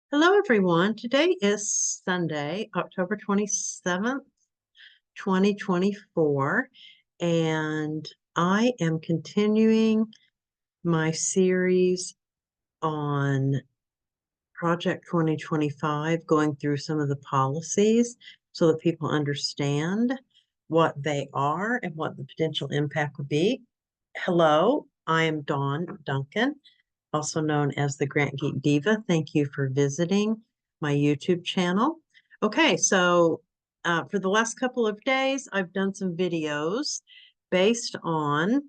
Hello, everyone. Today is Sunday, October 27th, 2024, and I am continuing my series on Project 2025, going through some of the policies so that people understand what they are and what the potential impact would be. Hello, I am Dawn Duncan, also known as the Grant Geek Diva. Thank you for visiting my YouTube channel. Okay, so for the last couple of days, I've done some videos based on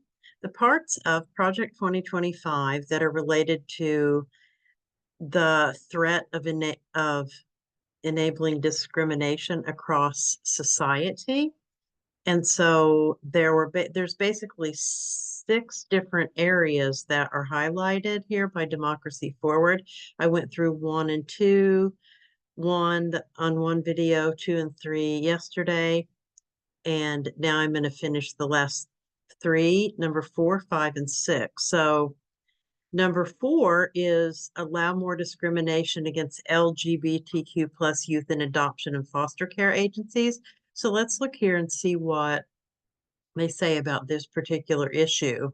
the parts of Project 2025 that are related to the threat of enabling discrimination across society. And so there's basically 6 different areas that are highlighted here by Democracy Forward. I went through 1 and 2, on one video, 2 and 3 yesterday, and now I'm going to finish the last 3, number 4, 5, and 6. So number 4 is allow more discrimination against LGBTQ plus youth in adoption and foster care agencies. So let's look here and see what they say about this particular issue.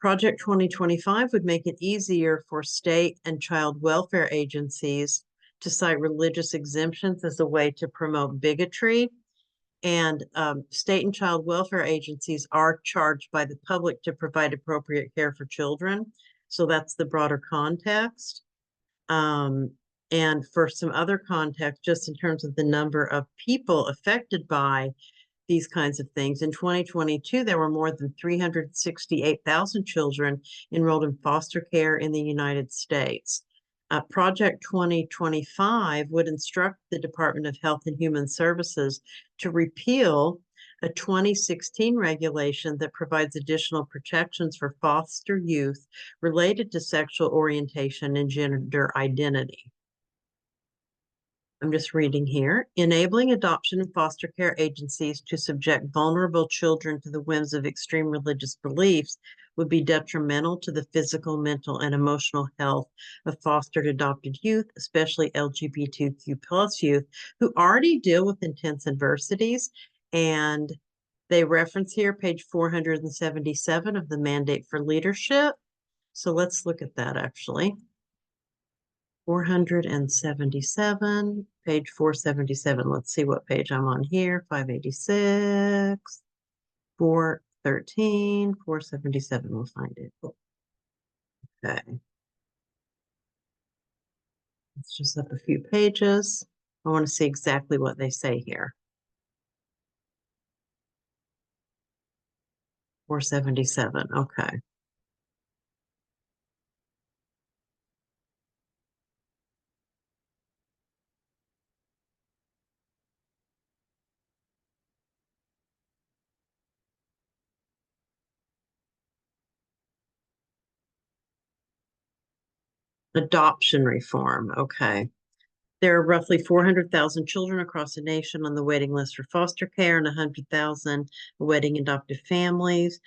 Project 2025 would make it easier for state and child welfare agencies to cite religious exemptions as a way to promote bigotry. And state and child welfare agencies are charged by the public to provide appropriate care for children. So that's the broader context. And for some other context, just in terms of the number of people affected by these kinds of things, in 2022, there were more than 368,000 children enrolled in foster care in the United States. Project 2025 would instruct the Department of Health and Human Services to repeal a 2016 regulation that provides additional protections for foster youth related to sexual orientation and gender identity. I'm just reading here. Enabling adoption and foster care agencies to subject vulnerable children to the whims of extreme religious beliefs would be detrimental to the physical, mental, and emotional health of fostered adopted youth, especially LGBTQ plus youth, who already deal with intense adversities. And they reference here page 477 of the Mandate for Leadership. So let's look at that actually. 477, page 477. Let's see what page I'm on here. 586, 413, 477. We'll find it. Okay. Let's just up a few pages. I want to see exactly what they say here. 477. Okay. Adoption reform. Okay. There are roughly 400,000 children across the nation on the waiting list for foster care and 100,000 awaiting adoptive families.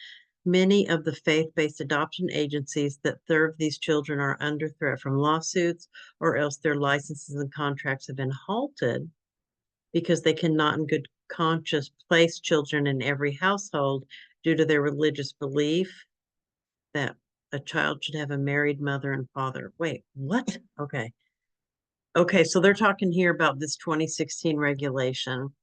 Many of the faith-based adoption agencies that serve these children are under threat from lawsuits, or else their licenses and contracts have been halted because they cannot in good conscience place children in every household due to their religious belief that a child should have a married mother and father. Wait, what? Okay. Okay, so they're talking here about this 2016 regulation.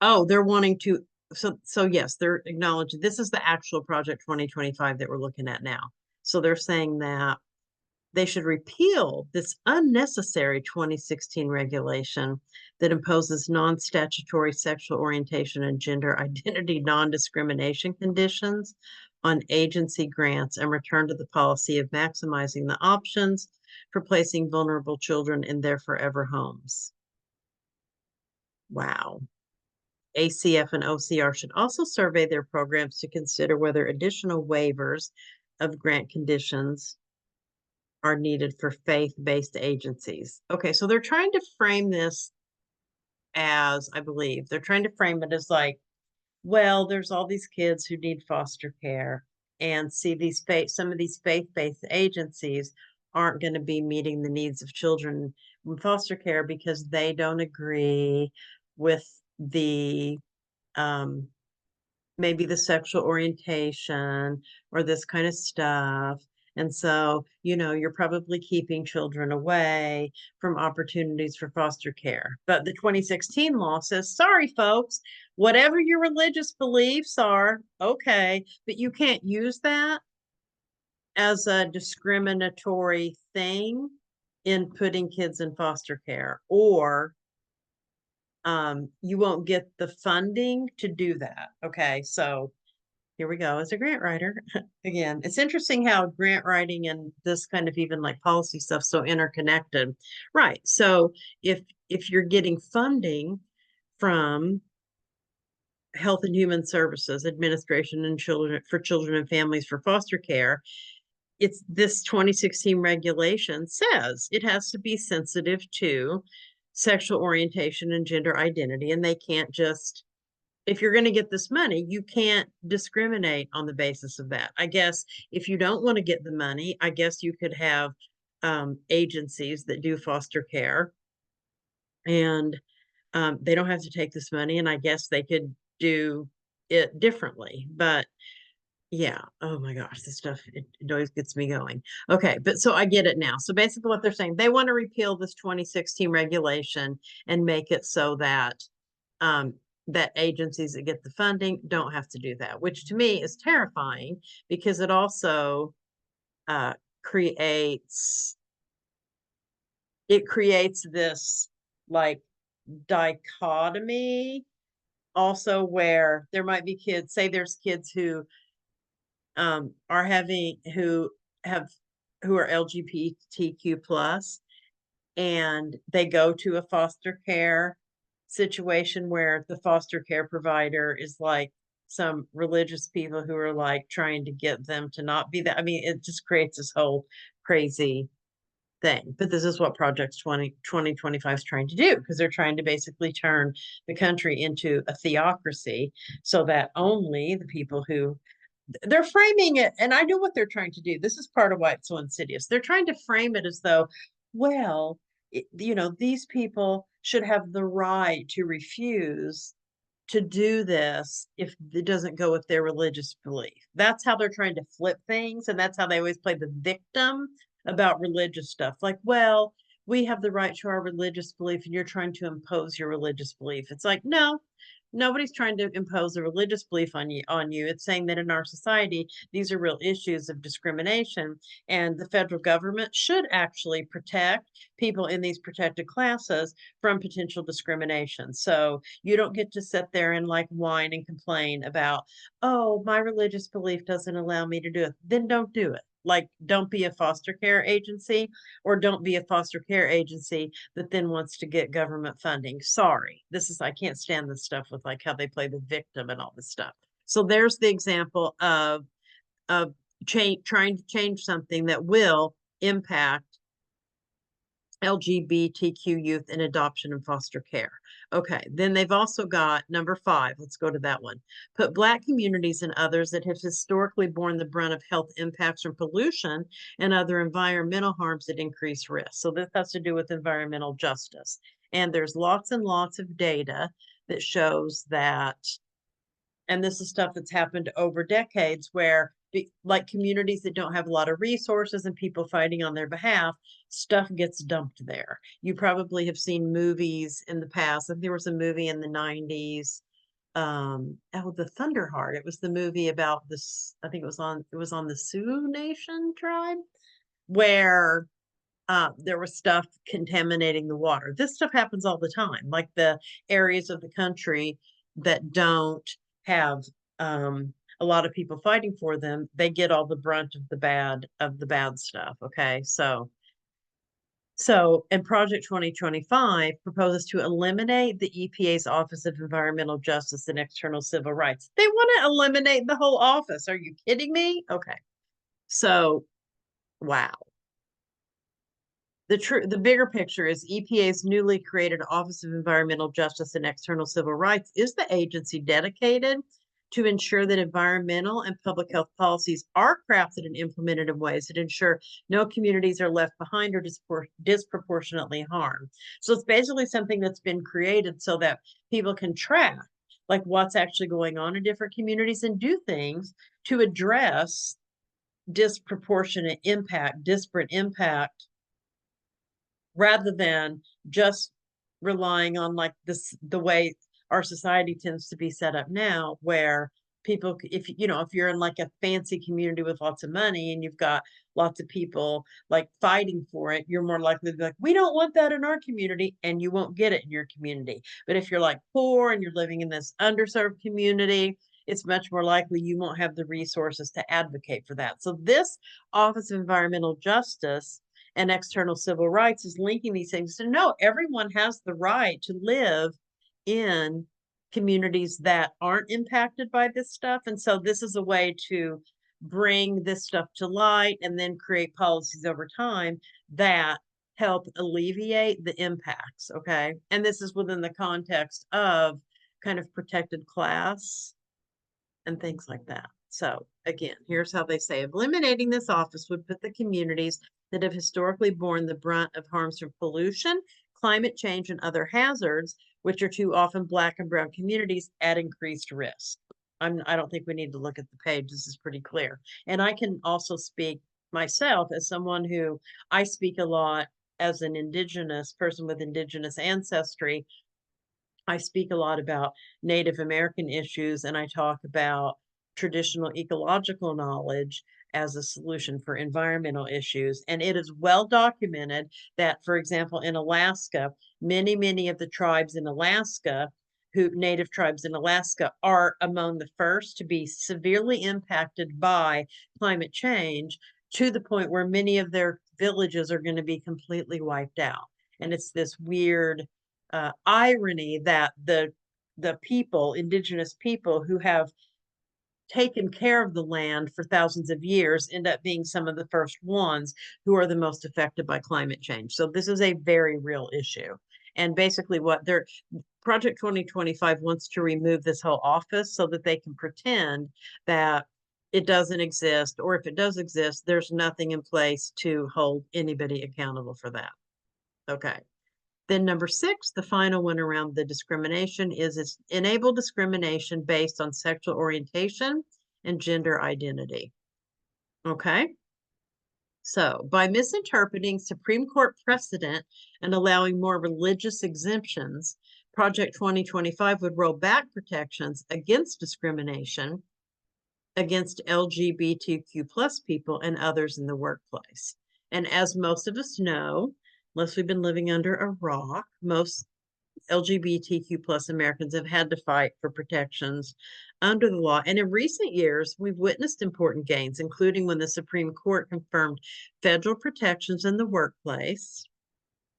Oh, they're wanting to, so yes, they're acknowledging this is the actual Project 2025 that we're looking at now. So they're saying that they should repeal this unnecessary 2016 regulation that imposes non-statutory sexual orientation and gender identity non-discrimination conditions on agency grants and return to the policy of maximizing the options for placing vulnerable children in their forever homes. Wow. ACF and OCR should also survey their programs to consider whether additional waivers of grant conditions are needed for faith-based agencies. Okay, so they're trying to frame this as, I believe, they're trying to frame it as like, well, there's all these kids who need foster care, and see some of these faith-based agencies aren't going to be meeting the needs of children in foster care because they don't agree with the maybe the sexual orientation or this kind of stuff. And so, you're probably keeping children away from opportunities for foster care. But the 2016 law says, sorry, folks, whatever your religious beliefs are, okay, but you can't use that as a discriminatory thing in putting kids in foster care, or you won't get the funding to do that. Okay, so here we go. As a grant writer, again, it's interesting how grant writing and this kind of even like policy stuff so interconnected, right? So if you're getting funding from Health and Human Services Administration and Children and Families for foster care, it's this 2016 regulation says it has to be sensitive to sexual orientation and gender identity, and they can't just, if you're going to get this money, you can't discriminate on the basis of that. I guess if you don't want to get the money, I guess you could have agencies that do foster care, and they don't have to take this money, and I guess they could do it differently. But yeah, oh my gosh, this stuff, it always gets me going. Okay, but so I get it now. So basically what they're saying, they want to repeal this 2016 regulation and make it so that that agencies that get the funding don't have to do that, which to me is terrifying because it also creates this like dichotomy also where there might be kids, say there's kids who are having who are LGBTQ plus, and they go to a foster care situation where the foster care provider is like some religious people who are like trying to get them to not be that. I mean, it just creates this whole crazy thing. But this is what Project 2025 is trying to do, because they're trying to basically turn the country into a theocracy so that only the people who they're framing it, and I know what they're trying to do. This is part of why it's so insidious. They're trying to frame it as though, well, these people should have the right to refuse to do this if it doesn't go with their religious belief. That's how they're trying to flip things, and that's how they always play the victim about religious stuff. Like, well, we have the right to our religious belief, and you're trying to impose your religious belief. It's like, no, nobody's trying to impose a religious belief on you. It's saying that in our society, these are real issues of discrimination, and the federal government should actually protect people in these protected classes from potential discrimination. So you don't get to sit there and like whine and complain about, oh, my religious belief doesn't allow me to do it. Then don't do it. Like, don't be a foster care agency, or don't be a foster care agency that then wants to get government funding. Sorry, I can't stand this stuff with like how they play the victim and all this stuff. So there's the example of trying to change something that will impact LGBTQ youth in adoption and foster care. Okay, then they've also got number 5. Let's go to that one. Put Black communities and others that have historically borne the brunt of health impacts from pollution and other environmental harms that increase risk. So this has to do with environmental justice. And there's lots and lots of data that shows that, and this is stuff that's happened over decades where like communities that don't have a lot of resources and people fighting on their behalf, stuff gets dumped there. You probably have seen movies in the past. I think there was a movie in the 90s, the Thunderheart. It was the movie about this, I think it was on the Sioux Nation tribe, where there was stuff contaminating the water. This stuff happens all the time, like the areas of the country that don't have a lot of people fighting for them, they get all the brunt of the bad stuff. Okay, so and Project 2025 proposes to eliminate the EPA's Office of Environmental Justice and External Civil Rights. They want to eliminate the whole office. Are you kidding me? Okay, so wow. The bigger picture is EPA's newly created Office of Environmental Justice and External Civil Rights is the agency dedicated to ensure that environmental and public health policies are crafted and implemented in ways that ensure no communities are left behind or disproportionately harmed. So it's basically something that's been created so that people can track like what's actually going on in different communities and do things to address disproportionate impact, disparate impact, rather than just relying on like this, the way our society tends to be set up now, where people, if you're in like a fancy community with lots of money and you've got lots of people like fighting for it, you're more likely to be like, we don't want that in our community, and you won't get it in your community. But if you're like poor and you're living in this underserved community, it's much more likely you won't have the resources to advocate for that. So this Office of Environmental Justice and External Civil Rights is linking these things to no, everyone has the right to live in communities that aren't impacted by this stuff. And so this is a way to bring this stuff to light and then create policies over time that help alleviate the impacts. Okay. And this is within the context of kind of protected class and things like that. So again, here's how they say: eliminating this office would put the communities that have historically borne the brunt of harms from pollution, climate change, and other hazards, which are too often Black and Brown communities, at increased risk. I don't think we need to look at the page. This is pretty clear. And I can also speak myself as someone who I speak a lot as an Indigenous person with Indigenous ancestry. I speak a lot about Native American issues, and I talk about traditional ecological knowledge as a solution for environmental issues. And it is well documented that, for example, in Alaska, many of the tribes in Alaska, native tribes in Alaska, are among the first to be severely impacted by climate change, to the point where many of their villages are going to be completely wiped out. And it's this weird irony that the people, indigenous people who have taken care of the land for thousands of years, end up being some of the first ones who are the most affected by climate change. So this is a very real issue. And basically what Project 2025 wants to remove this whole office so that they can pretend that it doesn't exist, or if it does exist, there's nothing in place to hold anybody accountable for that. Okay. Then number 6, the final one around the discrimination, is it's enable discrimination based on sexual orientation and gender identity. Okay. So by misinterpreting Supreme Court precedent and allowing more religious exemptions, Project 2025 would roll back protections against discrimination against LGBTQ plus people and others in the workplace. And as most of us know, unless we've been living under a rock, most LGBTQ plus Americans have had to fight for protections under the law. And in recent years, we've witnessed important gains, including when the Supreme Court confirmed federal protections in the workplace,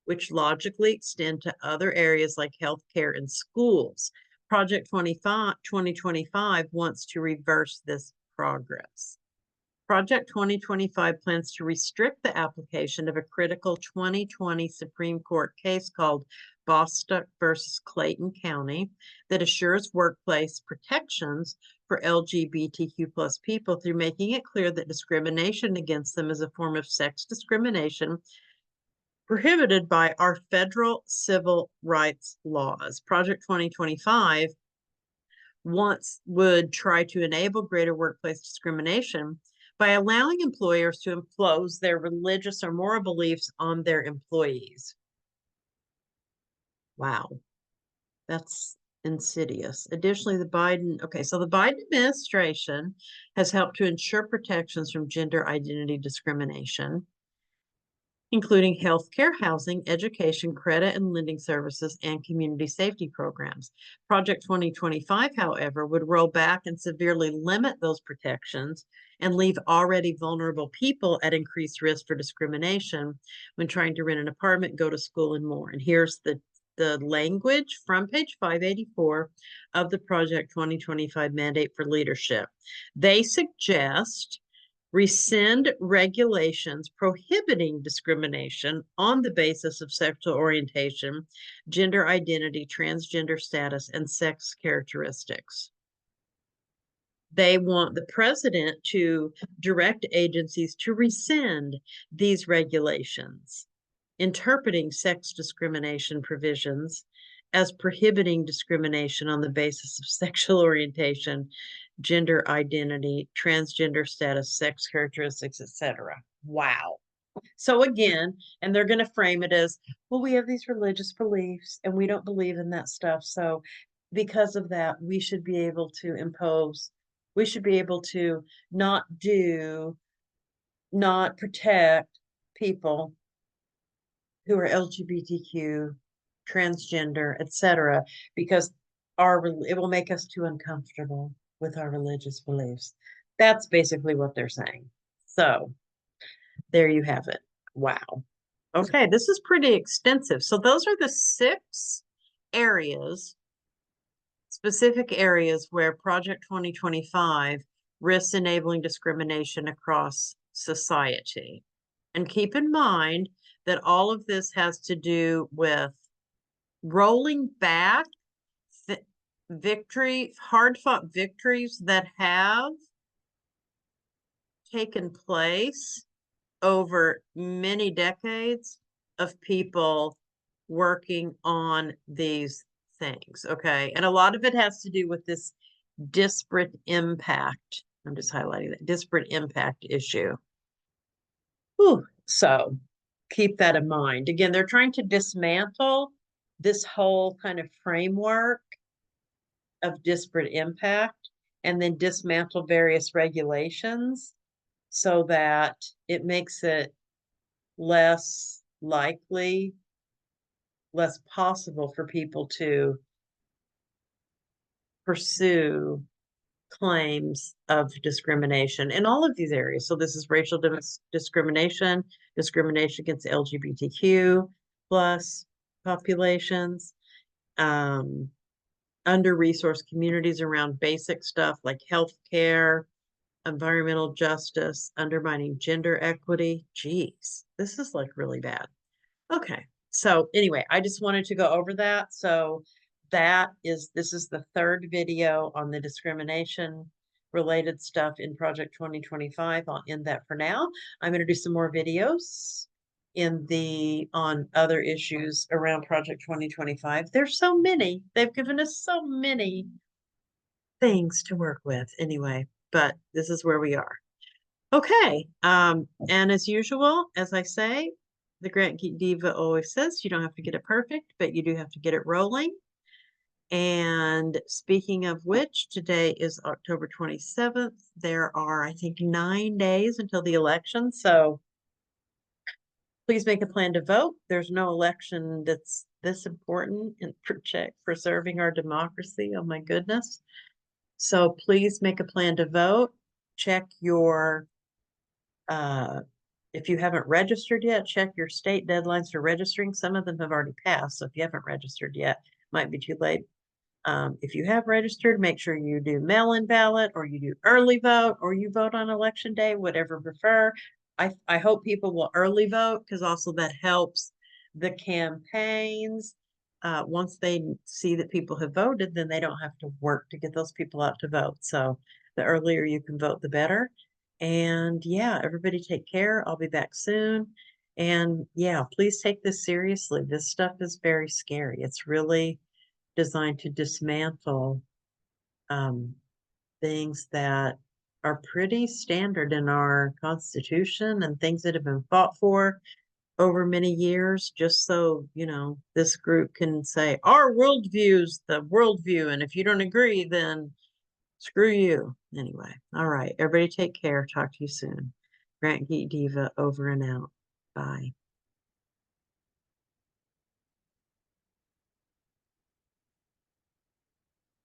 which logically extend to other areas like healthcare and schools. Project 2025 wants to reverse this progress. Project 2025 plans to restrict the application of a critical 2020 Supreme Court case called Bostock versus Clayton County that assures workplace protections for LGBTQ plus people through making it clear that discrimination against them is a form of sex discrimination prohibited by our federal civil rights laws. Project 2025 would try to enable greater workplace discrimination by allowing employers to impose their religious or moral beliefs on their employees. Wow, that's insidious. Additionally, the Biden administration has helped to ensure protections from gender identity discrimination, including healthcare, housing, education, credit and lending services, and community safety programs. Project 2025, however, would roll back and severely limit those protections and leave already vulnerable people at increased risk for discrimination when trying to rent an apartment, go to school, and more. And here's the language from page 584 of the Project 2025 Mandate for Leadership. They suggest rescind regulations prohibiting discrimination on the basis of sexual orientation, gender identity, transgender status, and sex characteristics. They want the president to direct agencies to rescind these regulations, interpreting sex discrimination provisions as prohibiting discrimination on the basis of sexual orientation, gender identity, transgender status, sex characteristics, etc. Wow. So again, and they're going to frame it as, well, we have these religious beliefs and we don't believe in that stuff. So because of that, we should be able to impose, we should be able to not protect people who are LGBTQ, transgender, etc., because it will make us too uncomfortable with our religious beliefs. That's basically what they're saying. So there you have it. Wow. Okay, this is pretty extensive. So those are the 6 areas, specific areas where Project 2025 risks enabling discrimination across society. And keep in mind that all of this has to do with rolling back hard-fought victories that have taken place over many decades of people working on these things. Okay. And a lot of it has to do with this disparate impact. I'm just highlighting that disparate impact issue. Whew. So keep that in mind. Again, they're trying to dismantle this whole kind of framework of disparate impact and then dismantle various regulations so that it makes it less likely, less possible for people to pursue claims of discrimination in all of these areas. So this is racial discrimination, discrimination against LGBTQ plus populations, under-resourced communities around basic stuff like healthcare, environmental justice, undermining gender equity. Geez, this is like really bad. Okay. So anyway, I just wanted to go over that. So this is the 3rd video on the discrimination related stuff in Project 2025. I'll end that for now. I'm going to do some more videos on other issues around Project 2025. There's so many. They've given us so many things to work with anyway, but this is where we are. Okay. And as usual, as I say, the Grant Geek Diva always says, you don't have to get it perfect, but you do have to get it rolling. And speaking of which, today is October 27th. There are, I think, 9 days until the election. So please make a plan to vote. There's no election that's this important in preserving our democracy. Oh my goodness. So please make a plan to vote. Check your if you haven't registered yet, check your state deadlines for registering. Some of them have already passed, so if you haven't registered yet, might be too late. If you have registered, make sure you do mail-in ballot, or you do early vote, or you vote on election day, whatever you prefer. I hope people will early vote, because also that helps the campaigns. Once they see that people have voted, then they don't have to work to get those people out to vote. So the earlier you can vote, the better. And yeah, everybody take care. I'll be back soon. And yeah, please take this seriously. This stuff is very scary. It's really designed to dismantle things that are pretty standard in our Constitution and things that have been fought for over many years, just so, this group can say, our worldview is the worldview. And if you don't agree, then screw you. Anyway, all right. Everybody take care. Talk to you soon. Grant Geek Diva over and out. Bye.